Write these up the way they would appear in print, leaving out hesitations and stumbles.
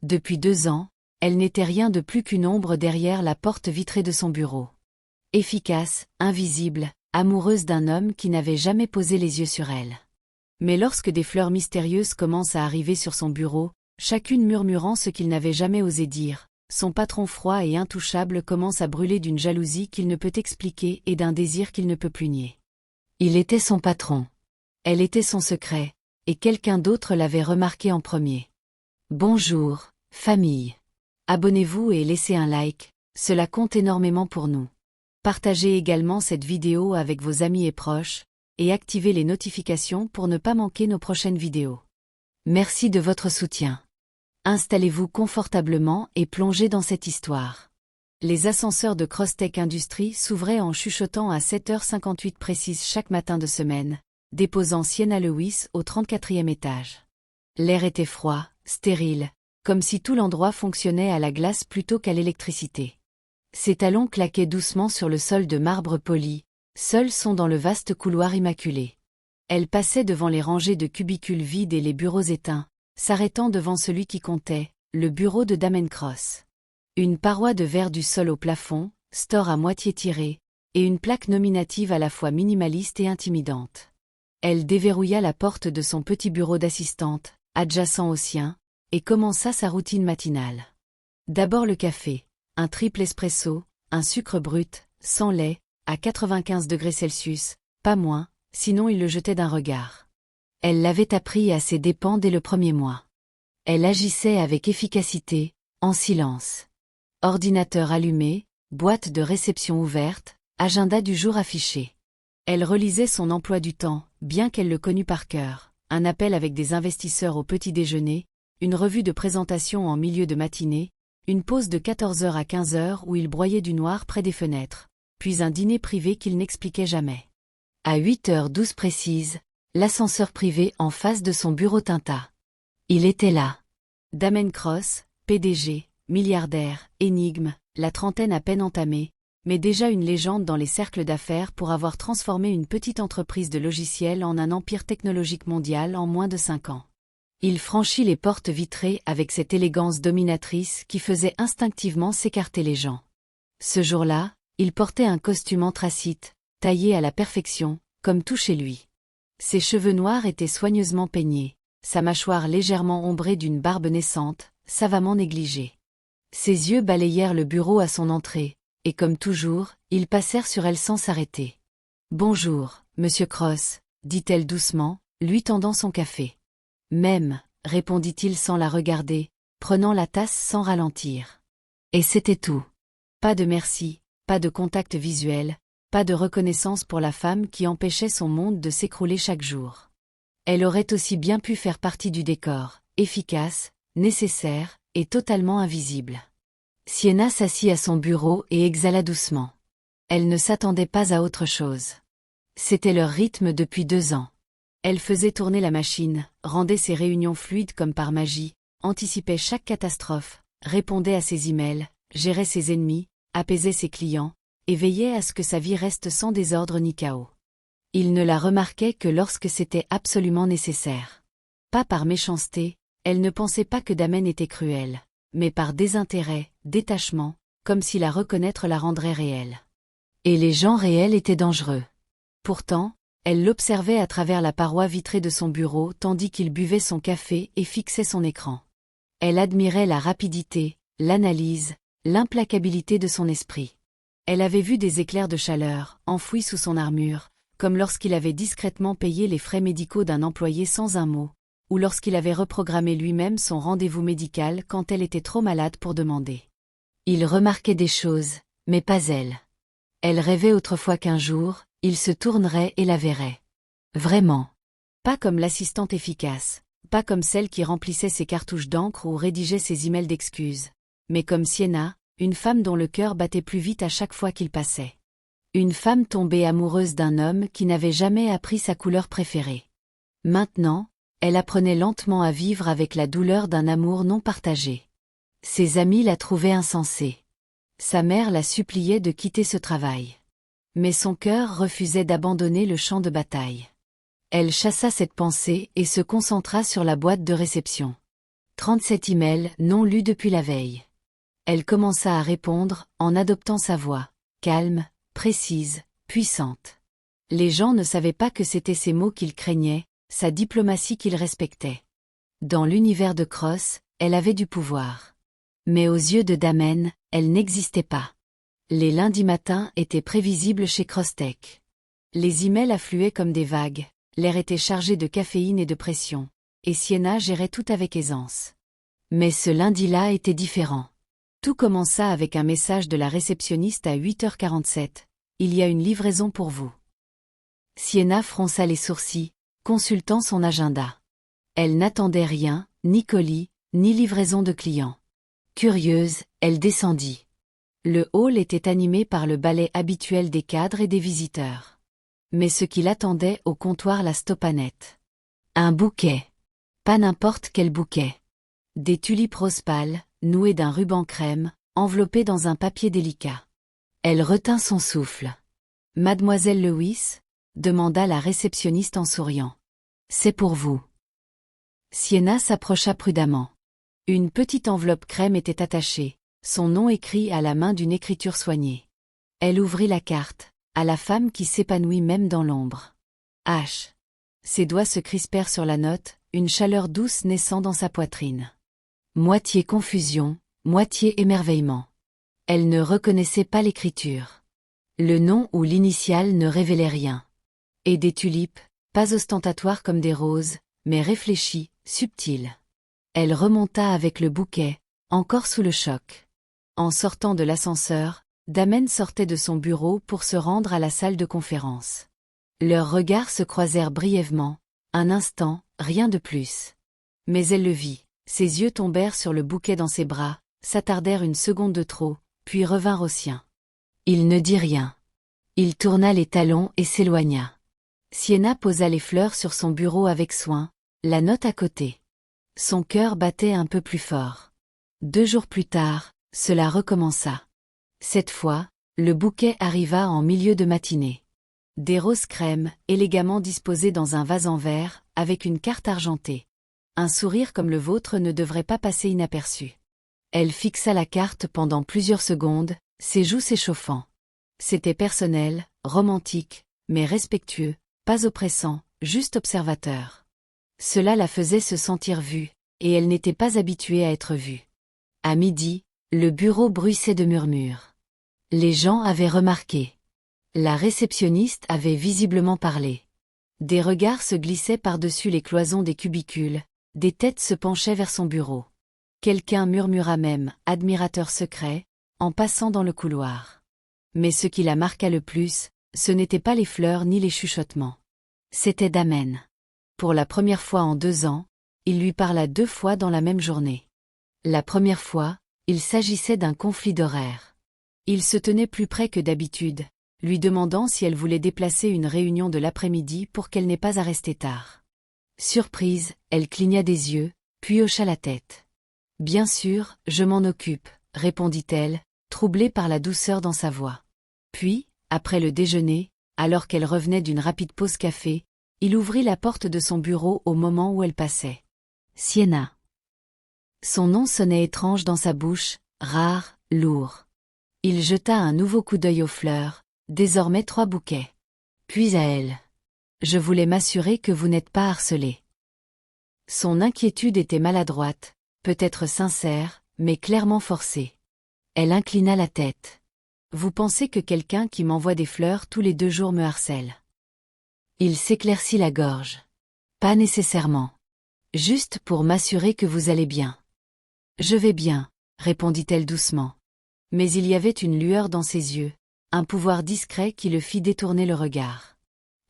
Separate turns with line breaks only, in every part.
Depuis 2 ans, elle n'était rien de plus qu'une ombre derrière la porte vitrée de son bureau. Efficace, invisible, amoureuse d'un homme qui n'avait jamais posé les yeux sur elle. Mais lorsque des fleurs mystérieuses commencent à arriver sur son bureau, chacune murmurant ce qu'il n'avait jamais osé dire, son patron froid et intouchable commence à brûler d'une jalousie qu'il ne peut expliquer et d'un désir qu'il ne peut plus nier. Il était son patron. Elle était son secret, et quelqu'un d'autre l'avait remarqué en premier. Bonjour, famille. Abonnez-vous et laissez un like, cela compte énormément pour nous. Partagez également cette vidéo avec vos amis et proches, et activez les notifications pour ne pas manquer nos prochaines vidéos. Merci de votre soutien. Installez-vous confortablement et plongez dans cette histoire. Les ascenseurs de Crosstech Industries s'ouvraient en chuchotant à 7h58 précises chaque matin de semaine, déposant Sienna Lewis au 34e étage. L'air était froid, stérile, comme si tout l'endroit fonctionnait à la glace plutôt qu'à l'électricité. Ses talons claquaient doucement sur le sol de marbre poli, seul son dans le vaste couloir immaculé. Elle passait devant les rangées de cubicules vides et les bureaux éteints, s'arrêtant devant celui qui comptait, le bureau de Damon Cross. Une paroi de verre du sol au plafond, store à moitié tiré, et une plaque nominative à la fois minimaliste et intimidante. Elle déverrouilla la porte de son petit bureau d'assistante, adjacent au sien, et commença sa routine matinale. D'abord le café, un triple espresso, un sucre brut, sans lait, à 95 degrés Celsius, pas moins, sinon il le jetait d'un regard. Elle l'avait appris à ses dépens dès le premier mois. Elle agissait avec efficacité, en silence. Ordinateur allumé, boîte de réception ouverte, agenda du jour affiché. Elle relisait son emploi du temps, bien qu'elle le connût par cœur, un appel avec des investisseurs au petit déjeuner, une revue de présentation en milieu de matinée, une pause de 14h à 15h où il broyait du noir près des fenêtres, puis un dîner privé qu'il n'expliquait jamais. À 8h12 précises, l'ascenseur privé en face de son bureau tinta. Il était là. Damon Cross, PDG, milliardaire, énigme, la trentaine à peine entamée, mais déjà une légende dans les cercles d'affaires pour avoir transformé une petite entreprise de logiciels en un empire technologique mondial en moins de 5 ans. Il franchit les portes vitrées avec cette élégance dominatrice qui faisait instinctivement s'écarter les gens. Ce jour-là, il portait un costume anthracite, taillé à la perfection, comme tout chez lui. Ses cheveux noirs étaient soigneusement peignés, sa mâchoire légèrement ombrée d'une barbe naissante, savamment négligée. Ses yeux balayèrent le bureau à son entrée, et comme toujours, ils passèrent sur elle sans s'arrêter. « Bonjour, monsieur Cross, dit-elle doucement, lui tendant son café. « Même, répondit-il sans la regarder, prenant la tasse sans ralentir. Et c'était tout. Pas de merci, pas de contact visuel, pas de reconnaissance pour la femme qui empêchait son monde de s'écrouler chaque jour. Elle aurait aussi bien pu faire partie du décor, efficace, nécessaire, et totalement invisible. Sienna s'assit à son bureau et exhala doucement. Elle ne s'attendait pas à autre chose. C'était leur rythme depuis 2 ans. Elle faisait tourner la machine, rendait ses réunions fluides comme par magie, anticipait chaque catastrophe, répondait à ses emails, gérait ses ennemis, apaisait ses clients, et veillait à ce que sa vie reste sans désordre ni chaos. Il ne la remarquait que lorsque c'était absolument nécessaire. Pas par méchanceté, elle ne pensait pas que Damon était cruel, mais par désintérêt, détachement, comme si la reconnaître la rendrait réelle. Et les gens réels étaient dangereux. Pourtant, elle l'observait à travers la paroi vitrée de son bureau tandis qu'il buvait son café et fixait son écran. Elle admirait la rapidité, l'analyse, l'implacabilité de son esprit. Elle avait vu des éclairs de chaleur, enfouis sous son armure, comme lorsqu'il avait discrètement payé les frais médicaux d'un employé sans un mot, ou lorsqu'il avait reprogrammé lui-même son rendez-vous médical quand elle était trop malade pour demander. Il remarquait des choses, mais pas elle. Elle rêvait autrefois qu'un jour, il se tournerait et la verrait. Vraiment. Pas comme l'assistante efficace, pas comme celle qui remplissait ses cartouches d'encre ou rédigeait ses emails d'excuses, mais comme Sienna, une femme dont le cœur battait plus vite à chaque fois qu'il passait. Une femme tombée amoureuse d'un homme qui n'avait jamais appris sa couleur préférée. Maintenant, elle apprenait lentement à vivre avec la douleur d'un amour non partagé. Ses amis la trouvaient insensée. Sa mère la suppliait de quitter ce travail. Mais son cœur refusait d'abandonner le champ de bataille. Elle chassa cette pensée et se concentra sur la boîte de réception. 37 emails non lus depuis la veille. Elle commença à répondre, en adoptant sa voix, calme, précise, puissante. Les gens ne savaient pas que c'étaient ces mots qu'ils craignaient, sa diplomatie qu'ils respectaient. Dans l'univers de Cross, elle avait du pouvoir. Mais aux yeux de Damen, elle n'existait pas. Les lundis matins étaient prévisibles chez Crosstech. Les emails affluaient comme des vagues, l'air était chargé de caféine et de pression, et Sienna gérait tout avec aisance. Mais ce lundi-là était différent. Tout commença avec un message de la réceptionniste à 8h47. Il y a une livraison pour vous. Sienna fronça les sourcils, consultant son agenda. Elle n'attendait rien, ni colis, ni livraison de clients. Curieuse, elle descendit. Le hall était animé par le ballet habituel des cadres et des visiteurs. Mais ce qui l'attendait au comptoir la stoppa net. Un bouquet. Pas n'importe quel bouquet. Des tulipes rose pâle, nouées d'un ruban crème, enveloppées dans un papier délicat. Elle retint son souffle. « Mademoiselle Lewis ?» demanda la réceptionniste en souriant. « C'est pour vous. » Sienna s'approcha prudemment. Une petite enveloppe crème était attachée, son nom écrit à la main d'une écriture soignée. Elle ouvrit la carte, à la femme qui s'épanouit même dans l'ombre. H. Ses doigts se crispèrent sur la note, une chaleur douce naissant dans sa poitrine. Moitié confusion, moitié émerveillement. Elle ne reconnaissait pas l'écriture. Le nom ou l'initiale ne révélait rien. Et des tulipes, pas ostentatoires comme des roses, mais réfléchies, subtiles. Elle remonta avec le bouquet, encore sous le choc. En sortant de l'ascenseur, Damen sortait de son bureau pour se rendre à la salle de conférence. Leurs regards se croisèrent brièvement, un instant, rien de plus. Mais elle le vit, ses yeux tombèrent sur le bouquet dans ses bras, s'attardèrent une seconde de trop, puis revinrent au sien. Il ne dit rien. Il tourna les talons et s'éloigna. Sienna posa les fleurs sur son bureau avec soin, la note à côté. Son cœur battait un peu plus fort. 2 jours plus tard, cela recommença. Cette fois, le bouquet arriva en milieu de matinée. Des roses crème, élégamment disposées dans un vase en verre, avec une carte argentée. Un sourire comme le vôtre ne devrait pas passer inaperçu. Elle fixa la carte pendant plusieurs secondes, ses joues s'échauffant. C'était personnel, romantique, mais respectueux, pas oppressant, juste observateur. Cela la faisait se sentir vue, et elle n'était pas habituée à être vue. À midi, le bureau bruissait de murmures. Les gens avaient remarqué. La réceptionniste avait visiblement parlé. Des regards se glissaient par-dessus les cloisons des cubicules, des têtes se penchaient vers son bureau. Quelqu'un murmura même « admirateur secret » en passant dans le couloir. Mais ce qui la marqua le plus, ce n'étaient pas les fleurs ni les chuchotements. C'était Damen. Pour la première fois en 2 ans, il lui parla 2 fois dans la même journée. La première fois, il s'agissait d'un conflit d'horaire. Il se tenait plus près que d'habitude, lui demandant si elle voulait déplacer une réunion de l'après-midi pour qu'elle n'ait pas à rester tard. Surprise, elle cligna des yeux, puis hocha la tête. « Bien sûr, je m'en occupe », répondit-elle, troublée par la douceur dans sa voix. Puis, après le déjeuner, alors qu'elle revenait d'une rapide pause café, il ouvrit la porte de son bureau au moment où elle passait. Sienna. Son nom sonnait étrange dans sa bouche, rare, lourd. Il jeta un nouveau coup d'œil aux fleurs, désormais 3 bouquets. Puis à elle. « Je voulais m'assurer que vous n'êtes pas harcelée. » Son inquiétude était maladroite, peut-être sincère, mais clairement forcée. Elle inclina la tête. « Vous pensez que quelqu'un qui m'envoie des fleurs tous les 2 jours me harcèle ?» Il s'éclaircit la gorge. « Pas nécessairement. Juste pour m'assurer que vous allez bien. »« Je vais bien, » répondit-elle doucement. Mais il y avait une lueur dans ses yeux, un pouvoir discret qui le fit détourner le regard.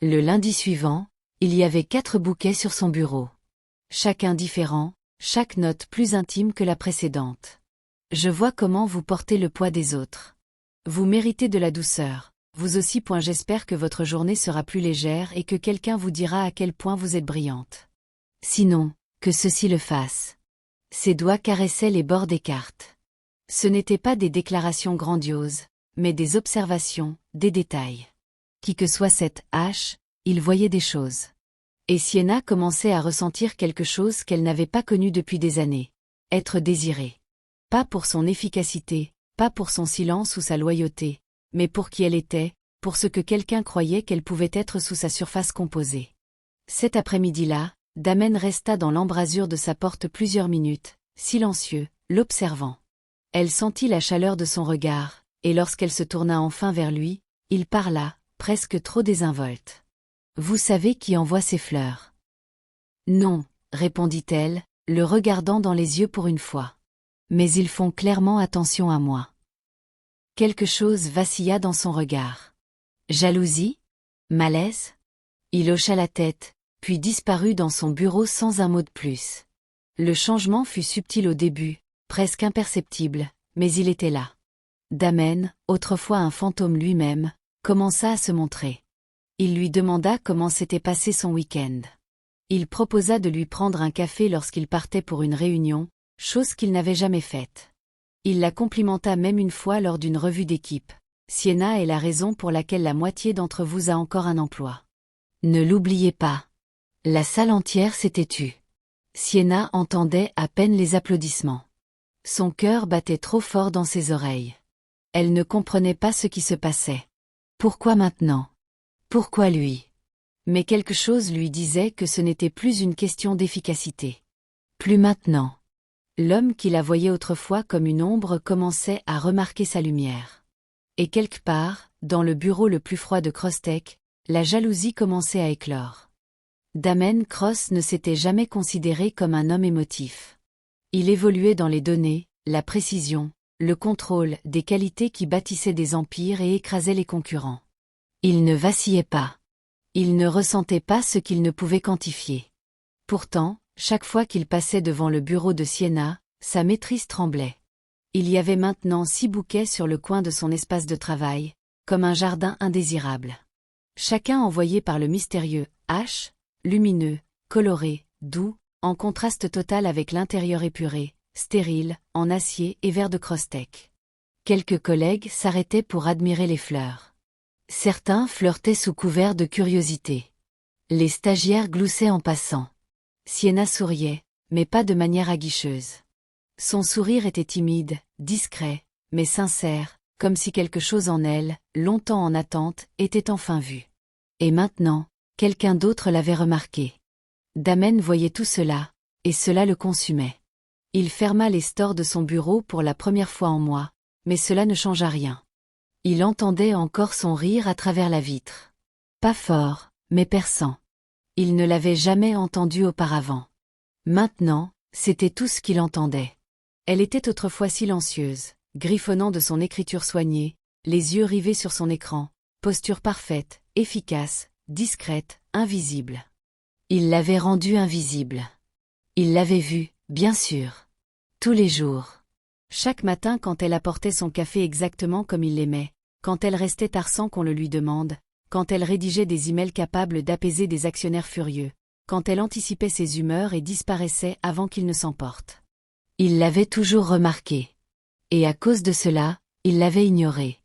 Le lundi suivant, il y avait 4 bouquets sur son bureau. Chacun différent, chaque note plus intime que la précédente. « Je vois comment vous portez le poids des autres. Vous méritez de la douceur, vous aussi. J'espère que votre journée sera plus légère et que quelqu'un vous dira à quel point vous êtes brillante. Sinon, que ceci le fasse. » Ses doigts caressaient les bords des cartes. Ce n'étaient pas des déclarations grandioses, mais des observations, des détails. Qui que soit cette H, il voyait des choses. Et Sienna commençait à ressentir quelque chose qu'elle n'avait pas connu depuis des années, être désirée. Pas pour son efficacité, pas pour son silence ou sa loyauté, mais pour qui elle était, pour ce que quelqu'un croyait qu'elle pouvait être sous sa surface composée. Cet après-midi-là, Damen resta dans l'embrasure de sa porte plusieurs minutes, silencieux, l'observant. Elle sentit la chaleur de son regard, et lorsqu'elle se tourna enfin vers lui, il parla, presque trop désinvolte. « Vous savez qui envoie ces fleurs ?» « Non, » répondit-elle, le regardant dans les yeux pour une fois. « Mais ils font clairement attention à moi. » Quelque chose vacilla dans son regard. Jalousie? Malaise? Il hocha la tête, puis disparut dans son bureau sans un mot de plus. Le changement fut subtil au début, presque imperceptible, mais il était là. Damen, autrefois un fantôme lui-même, commença à se montrer. Il lui demanda comment s'était passé son week-end. Il proposa de lui prendre un café lorsqu'il partait pour une réunion, chose qu'il n'avait jamais faite. Il la complimenta même une fois lors d'une revue d'équipe. « Sienna est la raison pour laquelle la moitié d'entre vous a encore un emploi. Ne l'oubliez pas. » La salle entière s'était tue. Sienna entendait à peine les applaudissements. Son cœur battait trop fort dans ses oreilles. Elle ne comprenait pas ce qui se passait. Pourquoi maintenant? Pourquoi lui? Mais quelque chose lui disait que ce n'était plus une question d'efficacité. Plus maintenant. L'homme qui la voyait autrefois comme une ombre commençait à remarquer sa lumière. Et quelque part, dans le bureau le plus froid de Crosstech, la jalousie commençait à éclore. Damen Cross ne s'était jamais considéré comme un homme émotif. Il évoluait dans les données, la précision, le contrôle des qualités qui bâtissaient des empires et écrasaient les concurrents. Il ne vacillait pas. Il ne ressentait pas ce qu'il ne pouvait quantifier. Pourtant, chaque fois qu'il passait devant le bureau de Sienna, sa maîtrise tremblait. Il y avait maintenant 6 bouquets sur le coin de son espace de travail, comme un jardin indésirable. Chacun envoyé par le mystérieux H, lumineux, coloré, doux, en contraste total avec l'intérieur épuré, stérile, en acier et vert de Crosstech. Quelques collègues s'arrêtaient pour admirer les fleurs. Certains flirtaient sous couvert de curiosité. Les stagiaires gloussaient en passant. Sienna souriait, mais pas de manière aguicheuse. Son sourire était timide, discret, mais sincère, comme si quelque chose en elle, longtemps en attente, était enfin vu. Et maintenant, quelqu'un d'autre l'avait remarqué. Damen voyait tout cela, et cela le consumait. Il ferma les stores de son bureau pour la première fois en mois, mais cela ne changea rien. Il entendait encore son rire à travers la vitre. Pas fort, mais perçant. Il ne l'avait jamais entendu auparavant. Maintenant, c'était tout ce qu'il entendait. Elle était autrefois silencieuse, griffonnant de son écriture soignée, les yeux rivés sur son écran, posture parfaite, efficace, discrète, invisible. Il l'avait rendue invisible. Il l'avait vue, bien sûr. Tous les jours. Chaque matin quand elle apportait son café exactement comme il l'aimait, quand elle restait tard sans qu'on le lui demande, quand elle rédigeait des emails capables d'apaiser des actionnaires furieux, quand elle anticipait ses humeurs et disparaissait avant qu'il ne s'emporte. Il l'avait toujours remarqué. Et à cause de cela, il l'avait ignoré.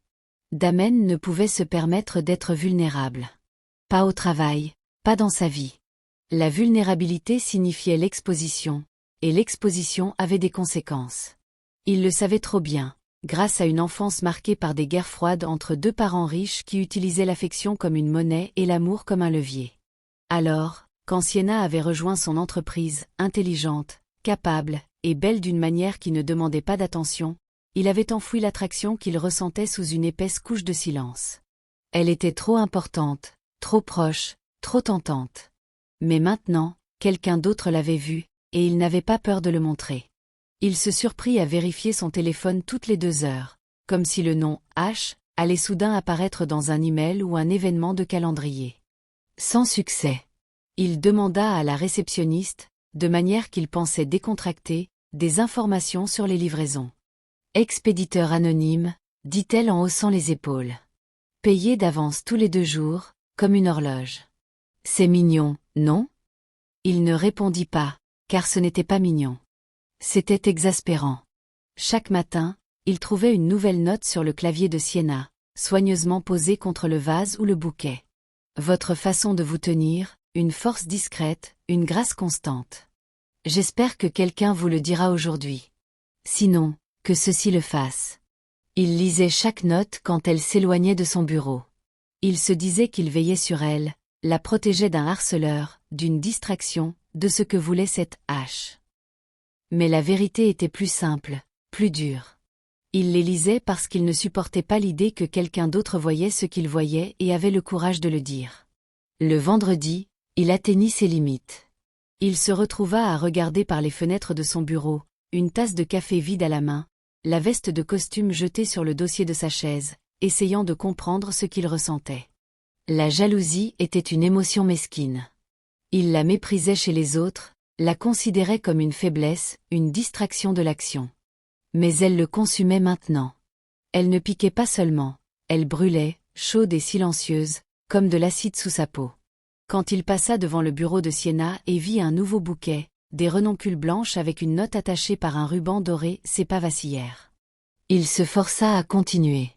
Damen ne pouvait se permettre d'être vulnérable. Pas au travail, pas dans sa vie. La vulnérabilité signifiait l'exposition, et l'exposition avait des conséquences. Il le savait trop bien, grâce à une enfance marquée par des guerres froides entre 2 parents riches qui utilisaient l'affection comme une monnaie et l'amour comme un levier. Alors, quand Sienna avait rejoint son entreprise, intelligente, capable, et belle d'une manière qui ne demandait pas d'attention, il avait enfoui l'attraction qu'il ressentait sous une épaisse couche de silence. Elle était trop importante, trop proche, trop tentante. Mais maintenant, quelqu'un d'autre l'avait vue, et il n'avait pas peur de le montrer. Il se surprit à vérifier son téléphone toutes les 2 heures, comme si le nom H allait soudain apparaître dans un email ou un événement de calendrier. Sans succès. Il demanda à la réceptionniste, de manière qu'il pensait décontractée, des informations sur les livraisons. Expéditeur anonyme, dit-elle en haussant les épaules. Payé d'avance tous les 2 jours, comme une horloge. C'est mignon, non? Il ne répondit pas, car ce n'était pas mignon. C'était exaspérant. Chaque matin, il trouvait une nouvelle note sur le clavier de Sienna, soigneusement posée contre le vase ou le bouquet. Votre façon de vous tenir, une force discrète, une grâce constante. J'espère que quelqu'un vous le dira aujourd'hui. Sinon, que ceci le fasse. Il lisait chaque note quand elle s'éloignait de son bureau. Il se disait qu'il veillait sur elle, la protégeait d'un harceleur, d'une distraction, de ce que voulait cette hache. Mais la vérité était plus simple, plus dure. Il les lisait parce qu'il ne supportait pas l'idée que quelqu'un d'autre voyait ce qu'il voyait et avait le courage de le dire. Le vendredi, il atteignit ses limites. Il se retrouva à regarder par les fenêtres de son bureau, une tasse de café vide à la main, la veste de costume jetée sur le dossier de sa chaise, essayant de comprendre ce qu'il ressentait. La jalousie était une émotion mesquine. Il la méprisait chez les autres, la considérait comme une faiblesse, une distraction de l'action. Mais elle le consumait maintenant. Elle ne piquait pas seulement, elle brûlait, chaude et silencieuse, comme de l'acide sous sa peau. Quand il passa devant le bureau de Sienna et vit un nouveau bouquet, des renoncules blanches avec une note attachée par un ruban doré, ses pas vacillèrent. Il se força à continuer.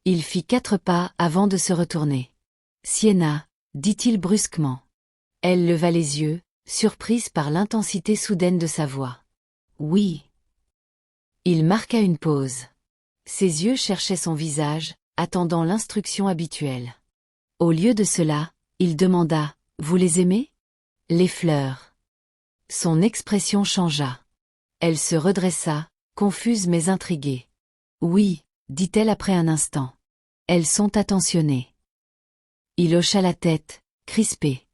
Il fit 4 pas avant de se retourner. « Sienna », dit-il brusquement. Elle leva les yeux, surprise par l'intensité soudaine de sa voix. « Oui. » Il marqua une pause. Ses yeux cherchaient son visage, attendant l'instruction habituelle. Au lieu de cela, il demanda « Vous les aimez ?»« Les fleurs. » Son expression changea. Elle se redressa, confuse mais intriguée. « Oui, » dit-elle après un instant. « Elles sont attentionnées. » Il hocha la tête, crispé.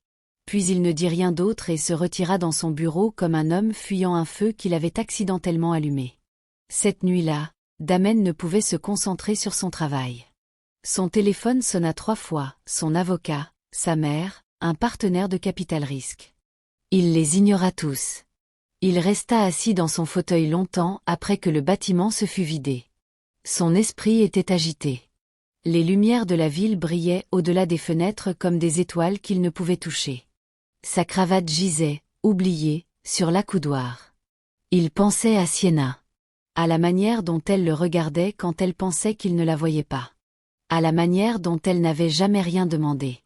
Puis il ne dit rien d'autre et se retira dans son bureau comme un homme fuyant un feu qu'il avait accidentellement allumé. Cette nuit-là, Damen ne pouvait se concentrer sur son travail. Son téléphone sonna 3 fois, son avocat, sa mère, un partenaire de capital risque. Il les ignora tous. Il resta assis dans son fauteuil longtemps après que le bâtiment se fût vidé. Son esprit était agité. Les lumières de la ville brillaient au-delà des fenêtres comme des étoiles qu'il ne pouvait toucher. Sa cravate gisait, oubliée, sur l'accoudoir. Il pensait à Sienna. À la manière dont elle le regardait quand elle pensait qu'il ne la voyait pas. À la manière dont elle n'avait jamais rien demandé.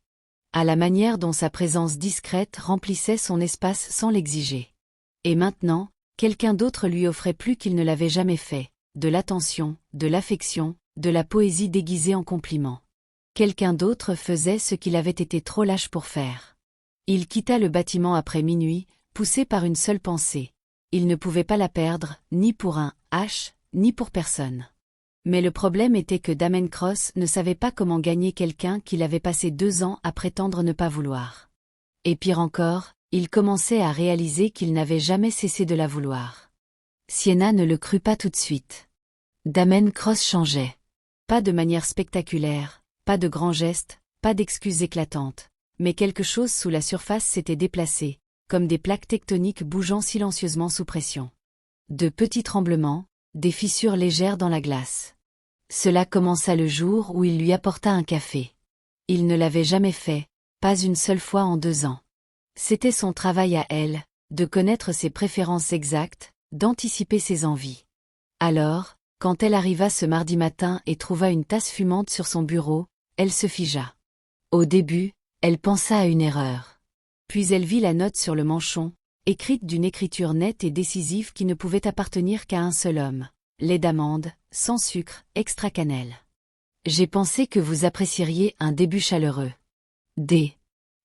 À la manière dont sa présence discrète remplissait son espace sans l'exiger. Et maintenant, quelqu'un d'autre lui offrait plus qu'il ne l'avait jamais fait, de l'attention, de l'affection, de la poésie déguisée en compliment. Quelqu'un d'autre faisait ce qu'il avait été trop lâche pour faire. Il quitta le bâtiment après minuit, poussé par une seule pensée. Il ne pouvait pas la perdre, ni pour un H, ni pour personne. Mais le problème était que Damen Cross ne savait pas comment gagner quelqu'un qu'il avait passé 2 ans à prétendre ne pas vouloir. Et pire encore, il commençait à réaliser qu'il n'avait jamais cessé de la vouloir. Sienna ne le crut pas tout de suite. Damen Cross changeait. Pas de manière spectaculaire, pas de grands gestes, pas d'excuses éclatantes, mais quelque chose sous la surface s'était déplacé, comme des plaques tectoniques bougeant silencieusement sous pression. De petits tremblements, des fissures légères dans la glace. Cela commença le jour où il lui apporta un café. Il ne l'avait jamais fait, pas une seule fois en 2 ans. C'était son travail à elle, de connaître ses préférences exactes, d'anticiper ses envies. Alors, quand elle arriva ce mardi matin et trouva une tasse fumante sur son bureau, elle se figea. Au début, elle pensa à une erreur. Puis elle vit la note sur le manchon, écrite d'une écriture nette et décisive qui ne pouvait appartenir qu'à un seul homme. Lait d'amande, sans sucre, extra cannelle. J'ai pensé que vous apprécieriez un début chaleureux. D.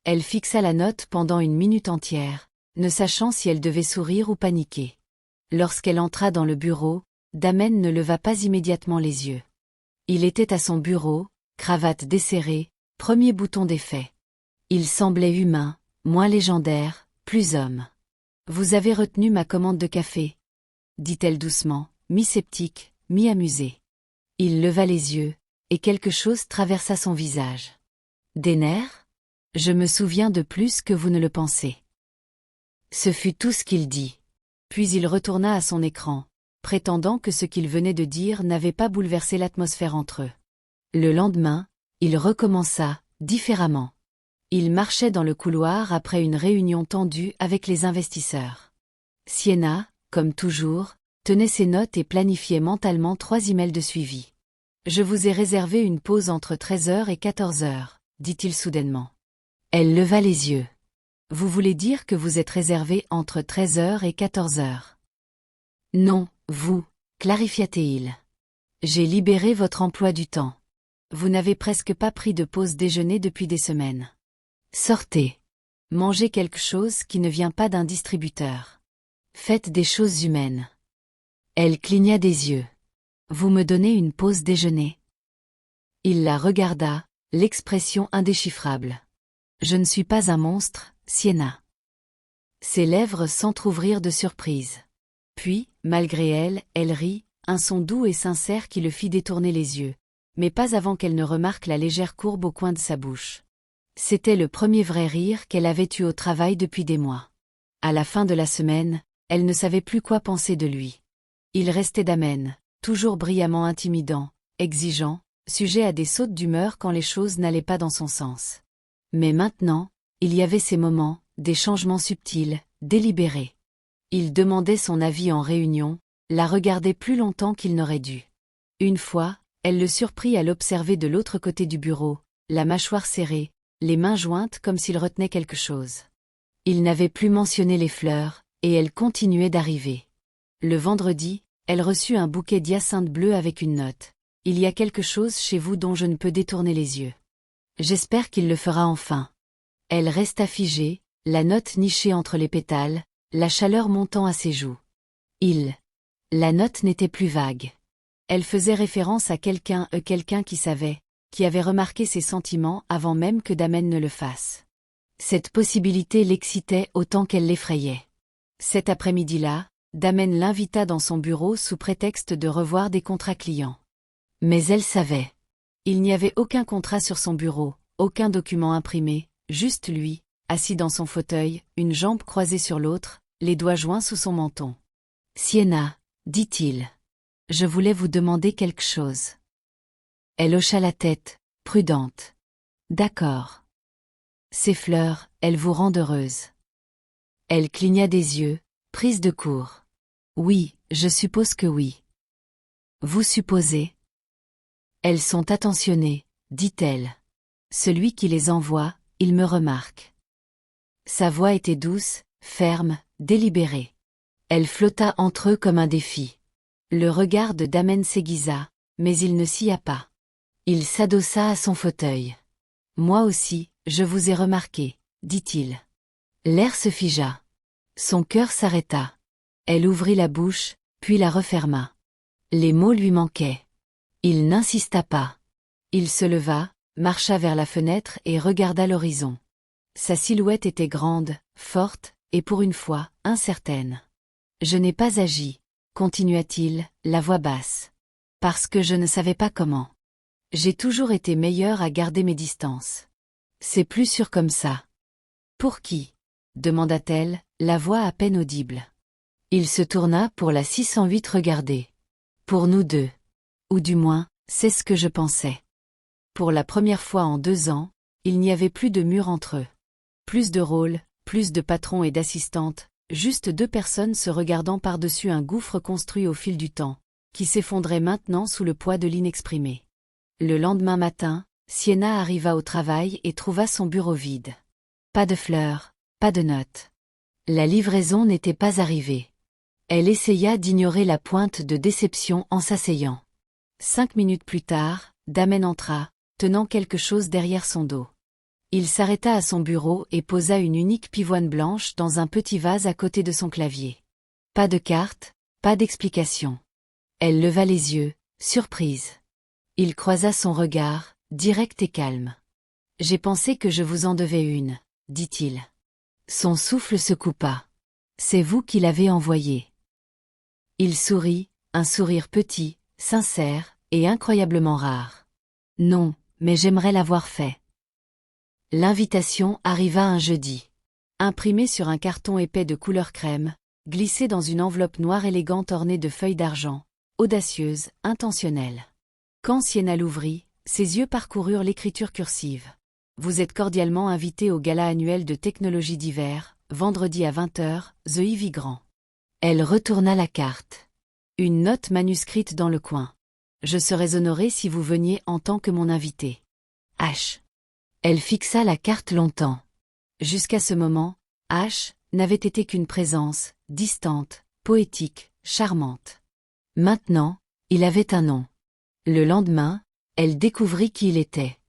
Elle fixa la note pendant une minute entière, ne sachant si elle devait sourire ou paniquer. Lorsqu'elle entra dans le bureau, Damen ne leva pas immédiatement les yeux. Il était à son bureau, cravate desserrée, premier bouton défait. Il semblait humain, moins légendaire, plus homme. « Vous avez retenu ma commande de café ?» dit-elle doucement, mi-sceptique, mi-amusée. Il leva les yeux, et quelque chose traversa son visage. « Des nerfs ? Je me souviens de plus que vous ne le pensez. » Ce fut tout ce qu'il dit. Puis il retourna à son écran, prétendant que ce qu'il venait de dire n'avait pas bouleversé l'atmosphère entre eux. Le lendemain, il recommença, différemment. Il marchait dans le couloir après une réunion tendue avec les investisseurs. Sienna, comme toujours, tenait ses notes et planifiait mentalement 3 emails de suivi. « Je vous ai réservé une pause entre 13h et 14h, dit-il soudainement. Elle leva les yeux. « Vous voulez dire que vous êtes réservé entre 13 heures et 14 heures. Non, vous, clarifia-t-il. J'ai libéré votre emploi du temps. Vous n'avez presque pas pris de pause déjeuner depuis des semaines. Sortez. Mangez quelque chose qui ne vient pas d'un distributeur. Faites des choses humaines. Elle cligna des yeux. Vous me donnez une pause déjeuner? Il la regarda, l'expression indéchiffrable. Je ne suis pas un monstre, Sienna. Ses lèvres s'entr'ouvrirent de surprise. Puis, malgré elle, elle rit, un son doux et sincère qui le fit détourner les yeux, mais pas avant qu'elle ne remarque la légère courbe au coin de sa bouche. C'était le premier vrai rire qu'elle avait eu au travail depuis des mois. À la fin de la semaine, elle ne savait plus quoi penser de lui. Il restait Damen, toujours brillamment intimidant, exigeant, sujet à des sautes d'humeur quand les choses n'allaient pas dans son sens. Mais maintenant, il y avait ces moments, des changements subtils, délibérés. Il demandait son avis en réunion, la regardait plus longtemps qu'il n'aurait dû. Une fois, elle le surprit à l'observer de l'autre côté du bureau, la mâchoire serrée, les mains jointes comme s'il retenait quelque chose. Il n'avait plus mentionné les fleurs, et elles continuaient d'arriver. Le vendredi, elle reçut un bouquet d'hyacinthes bleus avec une note. « Il y a quelque chose chez vous dont je ne peux détourner les yeux. J'espère qu'il le fera enfin. » Elle resta figée, la note nichée entre les pétales, la chaleur montant à ses joues. La note n'était plus vague. Elle faisait référence à quelqu'un qui savait, qui avait remarqué ses sentiments avant même que Damen ne le fasse. Cette possibilité l'excitait autant qu'elle l'effrayait. Cet après-midi-là, Damen l'invita dans son bureau sous prétexte de revoir des contrats clients. Mais elle savait. Il n'y avait aucun contrat sur son bureau, aucun document imprimé, juste lui, assis dans son fauteuil, une jambe croisée sur l'autre, les doigts joints sous son menton. « Sienna, dit-il. Je voulais vous demander quelque chose. » Elle hocha la tête, prudente. « D'accord. Ces fleurs, elles vous rendent heureuse. » Elle cligna des yeux, prise de court. « Oui, je suppose que oui. »« Vous supposez ? » ?»« Elles sont attentionnées, dit-elle. Celui qui les envoie, il me remarque. » Sa voix était douce, ferme, délibérée. Elle flotta entre eux comme un défi. Le regard de Damen s'aiguisa, mais il ne s'y a pas. Il s'adossa à son fauteuil. « Moi aussi, je vous ai remarqué, dit-il. » L'air se figea. Son cœur s'arrêta. Elle ouvrit la bouche, puis la referma. Les mots lui manquaient. Il n'insista pas. Il se leva, marcha vers la fenêtre et regarda l'horizon. Sa silhouette était grande, forte, et pour une fois, incertaine. « Je n'ai pas agi, » continua-t-il, la voix basse. « Parce que je ne savais pas comment. J'ai toujours été meilleur à garder mes distances. C'est plus sûr comme ça. »« Pour qui ?» demanda-t-elle, la voix à peine audible. Il se tourna pour la 608 regarder. « Pour nous deux. Ou du moins, c'est ce que je pensais. » Pour la première fois en 2 ans, il n'y avait plus de mur entre eux. Plus de rôles, plus de patrons et d'assistantes, juste 2 personnes se regardant par-dessus un gouffre construit au fil du temps, qui s'effondrait maintenant sous le poids de l'inexprimé. Le lendemain matin, Sienna arriva au travail et trouva son bureau vide. Pas de fleurs, pas de notes. La livraison n'était pas arrivée. Elle essaya d'ignorer la pointe de déception en s'asseyant. 5 minutes plus tard, Damen entra, tenant quelque chose derrière son dos. Il s'arrêta à son bureau et posa une unique pivoine blanche dans un petit vase à côté de son clavier. Pas de carte, pas d'explication. Elle leva les yeux, surprise. Il croisa son regard, direct et calme. « J'ai pensé que je vous en devais une, » dit-il. Son souffle se coupa. « C'est vous qui l'avez envoyée. » Il sourit, un sourire petit, sincère, et incroyablement rare. « Non, mais j'aimerais l'avoir fait. » L'invitation arriva un jeudi. Imprimée sur un carton épais de couleur crème, glissée dans une enveloppe noire élégante ornée de feuilles d'argent, audacieuse, intentionnelle. Quand Sienna l'ouvrit, ses yeux parcoururent l'écriture cursive. « Vous êtes cordialement invité au gala annuel de technologie d'hiver, vendredi à 20h, The Ivy Grand. » Elle retourna la carte. Une note manuscrite dans le coin. « Je serais honorée si vous veniez en tant que mon invité. H. » Elle fixa la carte longtemps. Jusqu'à ce moment, Ash n'avait été qu'une présence, distante, poétique, charmante. Maintenant, il avait un nom. Le lendemain, elle découvrit qui il était.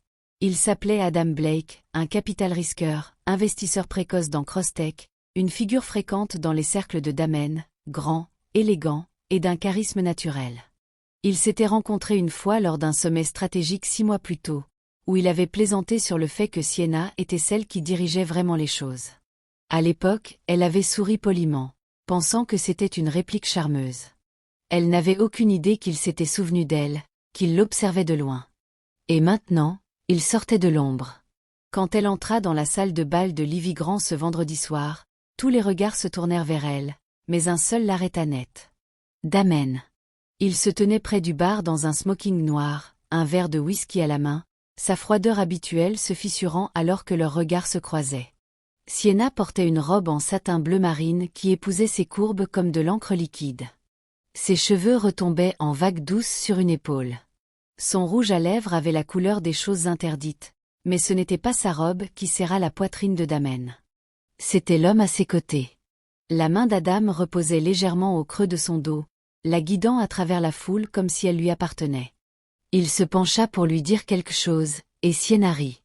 Il s'appelait Adam Blake, un capital risqueur, investisseur précoce dans Crosstech, une figure fréquente dans les cercles de Damen, grand, élégant, et d'un charisme naturel. Ils s'étaient rencontrés une fois lors d'un sommet stratégique 6 mois plus tôt, où il avait plaisanté sur le fait que Sienna était celle qui dirigeait vraiment les choses. À l'époque, elle avait souri poliment, pensant que c'était une réplique charmeuse. Elle n'avait aucune idée qu'il s'était souvenu d'elle, qu'il l'observait de loin. Et maintenant, il sortait de l'ombre. Quand elle entra dans la salle de bal de Livy Grand ce vendredi soir, tous les regards se tournèrent vers elle, mais un seul l'arrêta net. Damen. Il se tenait près du bar dans un smoking noir, un verre de whisky à la main, sa froideur habituelle se fissurant alors que leurs regards se croisaient. Sienna portait une robe en satin bleu marine qui épousait ses courbes comme de l'encre liquide. Ses cheveux retombaient en vagues douces sur une épaule. Son rouge à lèvres avait la couleur des choses interdites, mais ce n'était pas sa robe qui serra la poitrine de Damen. C'était l'homme à ses côtés. La main d'Adam reposait légèrement au creux de son dos, la guidant à travers la foule comme si elle lui appartenait. Il se pencha pour lui dire quelque chose, et Sienna rit.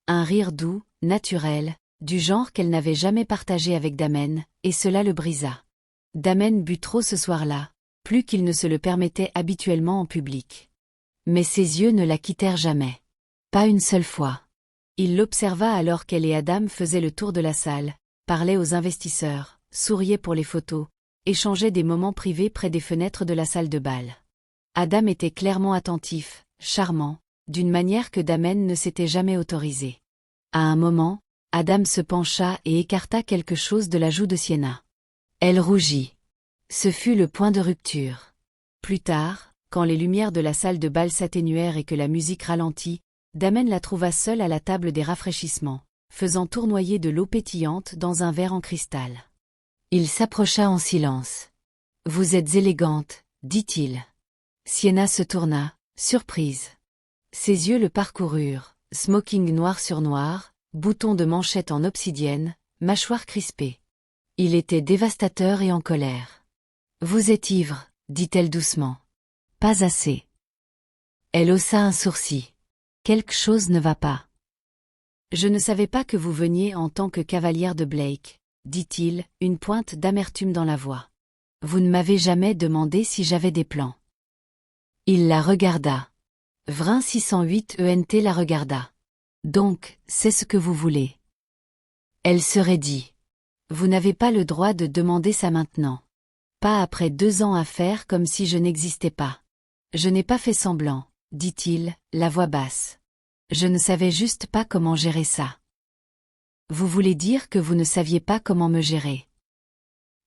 Un rire doux, naturel, du genre qu'elle n'avait jamais partagé avec Damen, et cela le brisa. Damen but trop ce soir-là, plus qu'il ne se le permettait habituellement en public. Mais ses yeux ne la quittèrent jamais. Pas une seule fois. Il l'observa alors qu'elle et Adam faisaient le tour de la salle, parlaient aux investisseurs, souriaient pour les photos, échangeaient des moments privés près des fenêtres de la salle de bal. Adam était clairement attentif, charmant, d'une manière que Damen ne s'était jamais autorisée. À un moment, Adam se pencha et écarta quelque chose de la joue de Sienna. Elle rougit. Ce fut le point de rupture. Plus tard, quand les lumières de la salle de bal s'atténuèrent et que la musique ralentit, Damen la trouva seule à la table des rafraîchissements, faisant tournoyer de l'eau pétillante dans un verre en cristal. Il s'approcha en silence. « Vous êtes élégante, dit-il. » Sienna se tourna, surprise. Ses yeux le parcoururent, smoking noir sur noir, bouton de manchette en obsidienne, mâchoire crispée. Il était dévastateur et en colère. « Vous êtes ivre, dit-elle doucement. « Pas assez. » Elle haussa un sourcil. « Quelque chose ne va pas. »« Je ne savais pas que vous veniez en tant que cavalière de Blake, » dit-il, une pointe d'amertume dans la voix. « Vous ne m'avez jamais demandé si j'avais des plans. » Il la regarda. Vrin 608 ENT la regarda. « Donc, c'est ce que vous voulez. » Elle se raidit. « Vous n'avez pas le droit de demander ça maintenant. Pas après 2 ans à faire comme si je n'existais pas. » « Je n'ai pas fait semblant, » dit-il, la voix basse. « Je ne savais juste pas comment gérer ça. »« Vous voulez dire que vous ne saviez pas comment me gérer ?»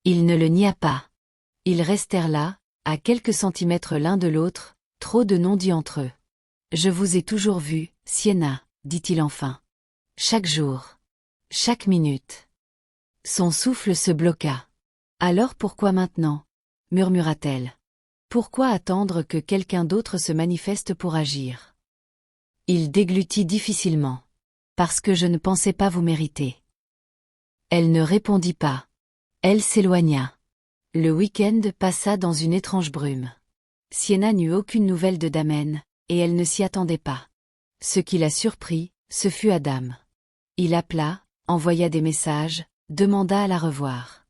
Il ne le nia pas. Ils restèrent là, à quelques centimètres l'un de l'autre, trop de non-dits entre eux. « Je vous ai toujours vu, Sienna, » dit-il enfin. « Chaque jour. Chaque minute. » Son souffle se bloqua. « Alors pourquoi maintenant ?» murmura-t-elle. « Pourquoi attendre que quelqu'un d'autre se manifeste pour agir ?» Il déglutit difficilement. « Parce que je ne pensais pas vous mériter. » Elle ne répondit pas. Elle s'éloigna. Le week-end passa dans une étrange brume. Sienna n'eut aucune nouvelle de Damen, et elle ne s'y attendait pas. Ce qui la surprit, ce fut Adam. Il appela, envoya des messages, demanda à la revoir.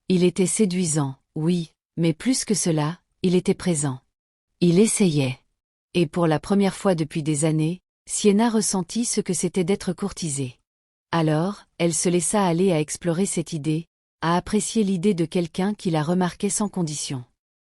Il était séduisant, oui, mais plus que cela, il était présent. Il essayait. Et pour la première fois depuis des années, Sienna ressentit ce que c'était d'être courtisée. Alors, elle se laissa aller à explorer cette idée, à apprécier l'idée de quelqu'un qui la remarquait sans condition.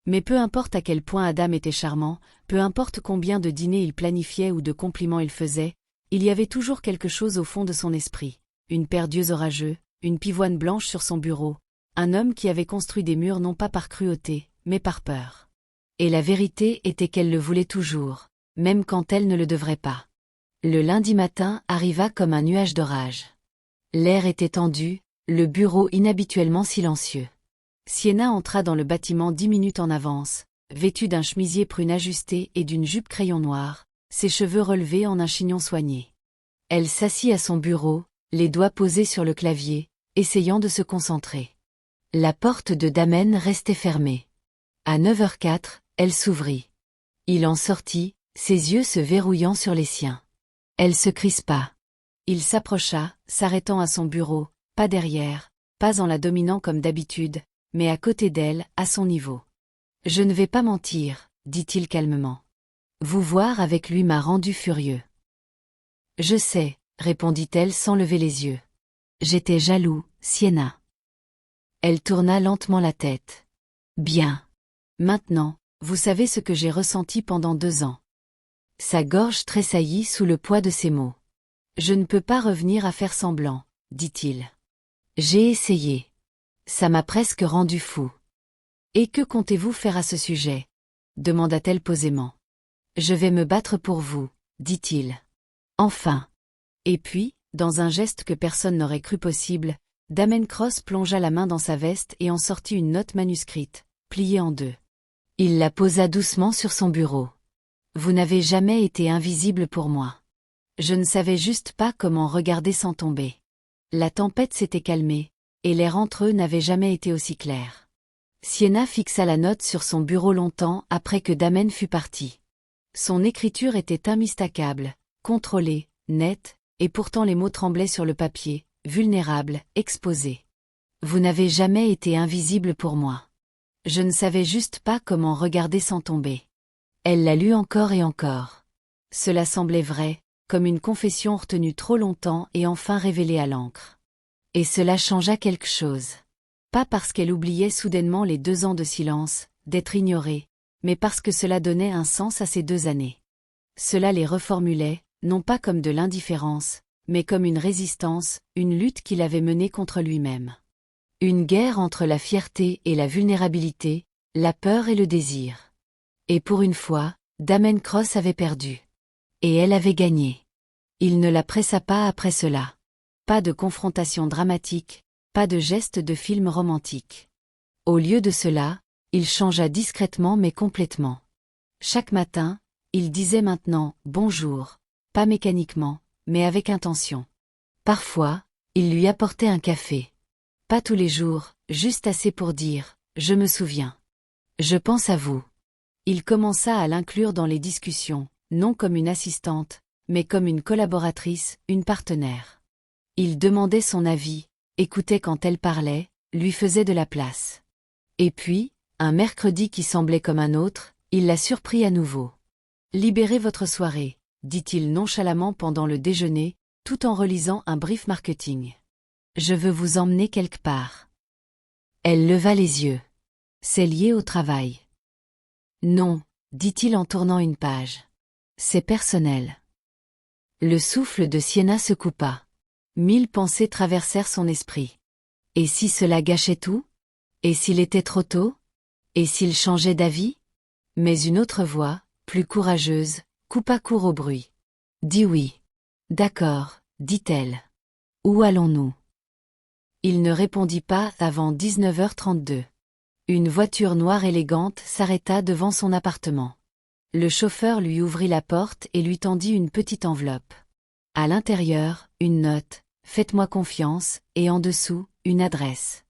Mais peu importe à quel point Adam était charmant, peu importe combien de dîners il planifiait ou de compliments il faisait, il y avait toujours quelque chose au fond de son esprit. Une paire d'yeux orageux, une pivoine blanche sur son bureau, un homme qui avait construit des murs non pas par cruauté, mais par peur. Et la vérité était qu'elle le voulait toujours, même quand elle ne le devrait pas. Le lundi matin arriva comme un nuage d'orage. L'air était tendu, le bureau inhabituellement silencieux. Sienna entra dans le bâtiment 10 minutes en avance, vêtue d'un chemisier prune ajusté et d'une jupe crayon noir, ses cheveux relevés en un chignon soigné. Elle s'assit à son bureau, les doigts posés sur le clavier, essayant de se concentrer. La porte de Damen restait fermée. À 9h04, elle s'ouvrit. Il en sortit, ses yeux se verrouillant sur les siens. Elle se crispa. Il s'approcha, s'arrêtant à son bureau, pas derrière, pas en la dominant comme d'habitude, mais à côté d'elle, à son niveau. « Je ne vais pas mentir, dit-il calmement. Vous voir avec lui m'a rendu furieux. Je sais, répondit-elle sans lever les yeux. J'étais jaloux, Sienna. Elle tourna lentement la tête. Bien. Maintenant, vous savez ce que j'ai ressenti pendant 2 ans. Sa gorge tressaillit sous le poids de ses mots. Je ne peux pas revenir à faire semblant, dit-il. J'ai essayé. Ça m'a presque rendu fou. Et que comptez-vous faire à ce sujet? Demanda-t-elle posément. Je vais me battre pour vous, dit-il. Enfin. Et puis, dans un geste que personne n'aurait cru possible, Damen Cross plongea la main dans sa veste et en sortit une note manuscrite, pliée en 2. Il la posa doucement sur son bureau. Vous n'avez jamais été invisible pour moi. Je ne savais juste pas comment regarder sans tomber. La tempête s'était calmée, et l'air entre eux n'avait jamais été aussi clair. Sienna fixa la note sur son bureau longtemps après que Damen fut parti. Son écriture était immistakable, contrôlée, nette, et pourtant les mots tremblaient sur le papier, vulnérables, exposés. Vous n'avez jamais été invisible pour moi. Je ne savais juste pas comment regarder sans tomber. Elle la lut encore et encore. Cela semblait vrai, comme une confession retenue trop longtemps et enfin révélée à l'encre. Et cela changea quelque chose. Pas parce qu'elle oubliait soudainement les 2 ans de silence, d'être ignorée, mais parce que cela donnait un sens à ces 2 années. Cela les reformulait, non pas comme de l'indifférence, mais comme une résistance, une lutte qu'il avait menée contre lui-même. Une guerre entre la fierté et la vulnérabilité, la peur et le désir. Et pour une fois, Damen Cross avait perdu. Et elle avait gagné. Il ne la pressa pas après cela. Pas de confrontation dramatique, pas de geste de film romantique. Au lieu de cela, il changea discrètement mais complètement. Chaque matin, il disait maintenant « bonjour », pas mécaniquement, mais avec intention. Parfois, il lui apportait un café. Pas tous les jours, juste assez pour dire « je me souviens ». Je pense à vous. Il commença à l'inclure dans les discussions, non comme une assistante, mais comme une collaboratrice, une partenaire. Il demandait son avis, écoutait quand elle parlait, lui faisait de la place. Et puis, un mercredi qui semblait comme un autre, il la surprit à nouveau. « Libérez votre soirée », dit-il nonchalamment pendant le déjeuner, tout en relisant un brief marketing. « Je veux vous emmener quelque part. » Elle leva les yeux. « C'est lié au travail. » Non, dit-il en tournant une page. C'est personnel. Le souffle de Sienna se coupa. 1000 pensées traversèrent son esprit. Et si cela gâchait tout? Et s'il était trop tôt? Et s'il changeait d'avis? Mais une autre voix, plus courageuse, coupa court au bruit. Dis oui. D'accord, dit-elle. Où allons-nous? Il ne répondit pas avant 19h32. Une voiture noire élégante s'arrêta devant son appartement. Le chauffeur lui ouvrit la porte et lui tendit une petite enveloppe. À l'intérieur, une note, « Faites-moi confiance » et en dessous, une adresse.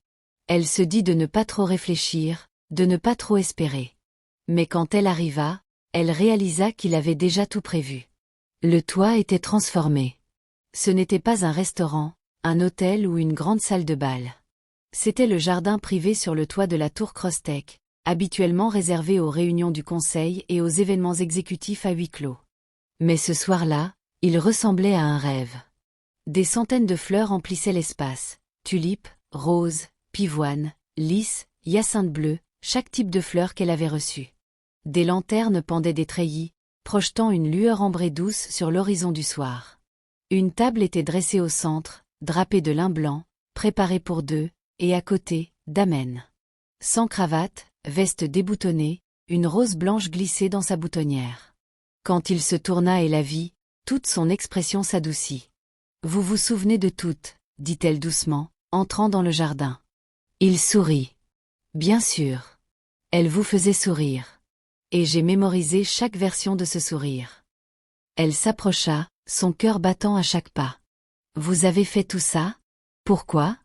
Elle se dit de ne pas trop réfléchir, de ne pas trop espérer. Mais quand elle arriva, elle réalisa qu'il avait déjà tout prévu. Le toit était transformé. Ce n'était pas un restaurant, un hôtel ou une grande salle de bal. C'était le jardin privé sur le toit de la tour Crosstech, habituellement réservé aux réunions du conseil et aux événements exécutifs à huis clos. Mais ce soir-là, il ressemblait à un rêve. Des centaines de fleurs emplissaient l'espace, tulipes, roses, pivoines, lys, hyacinthes bleus, chaque type de fleur qu'elle avait reçu. Des lanternes pendaient des treillis, projetant une lueur ambrée douce sur l'horizon du soir. Une table était dressée au centre, drapée de lin blanc, préparée pour 2, et à côté, Damen. Sans cravate, veste déboutonnée, une rose blanche glissée dans sa boutonnière. Quand il se tourna et la vit, toute son expression s'adoucit. « Vous vous souvenez de toutes » dit-elle doucement, entrant dans le jardin. Il sourit. « Bien sûr. Elle vous faisait sourire. Et j'ai mémorisé chaque version de ce sourire. » Elle s'approcha, son cœur battant à chaque pas. « Vous avez fait tout ça? Pourquoi ?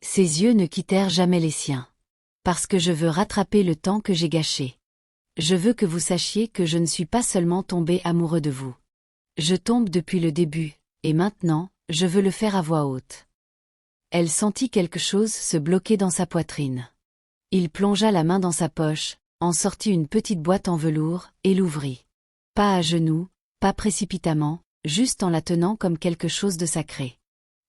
Ses yeux ne quittèrent jamais les siens. Parce que je veux rattraper le temps que j'ai gâché. Je veux que vous sachiez que je ne suis pas seulement tombé amoureux de vous. Je tombe depuis le début, et maintenant, je veux le faire à voix haute. Elle sentit quelque chose se bloquer dans sa poitrine. Il plongea la main dans sa poche, en sortit une petite boîte en velours, et l'ouvrit. Pas à genoux, pas précipitamment, juste en la tenant comme quelque chose de sacré.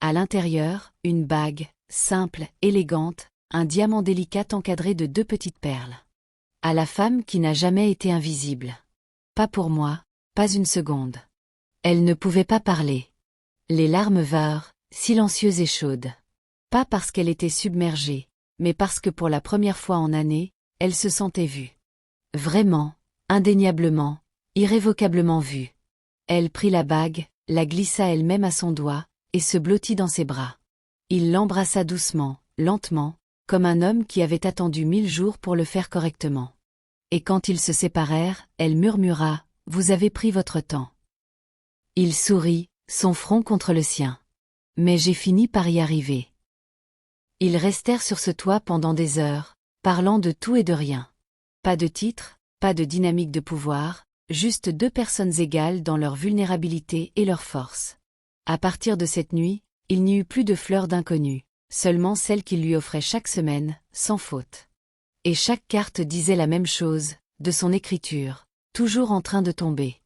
À l'intérieur, une bague, simple, élégante, un diamant délicat encadré de 2 petites perles. À la femme qui n'a jamais été invisible. Pas pour moi, pas une seconde. Elle ne pouvait pas parler. Les larmes vinrent, silencieuses et chaudes. Pas parce qu'elle était submergée, mais parce que pour la première fois en années, elle se sentait vue. Vraiment, indéniablement, irrévocablement vue. Elle prit la bague, la glissa elle-même à son doigt, et se blottit dans ses bras. Il l'embrassa doucement, lentement, comme un homme qui avait attendu 1000 jours pour le faire correctement. Et quand ils se séparèrent, elle murmura, « Vous avez pris votre temps. » Il sourit, son front contre le sien. « Mais j'ai fini par y arriver. » Ils restèrent sur ce toit pendant des heures, parlant de tout et de rien. Pas de titre, pas de dynamique de pouvoir, juste 2 personnes égales dans leur vulnérabilité et leur force. À partir de cette nuit, il n'y eut plus de fleurs d'inconnu, seulement celles qu'il lui offrait chaque semaine, sans faute. Et chaque carte disait la même chose, de son écriture, toujours en train de tomber.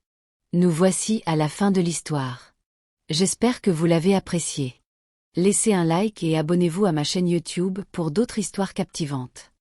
Nous voici à la fin de l'histoire. J'espère que vous l'avez appréciée. Laissez un like et abonnez-vous à ma chaîne YouTube pour d'autres histoires captivantes.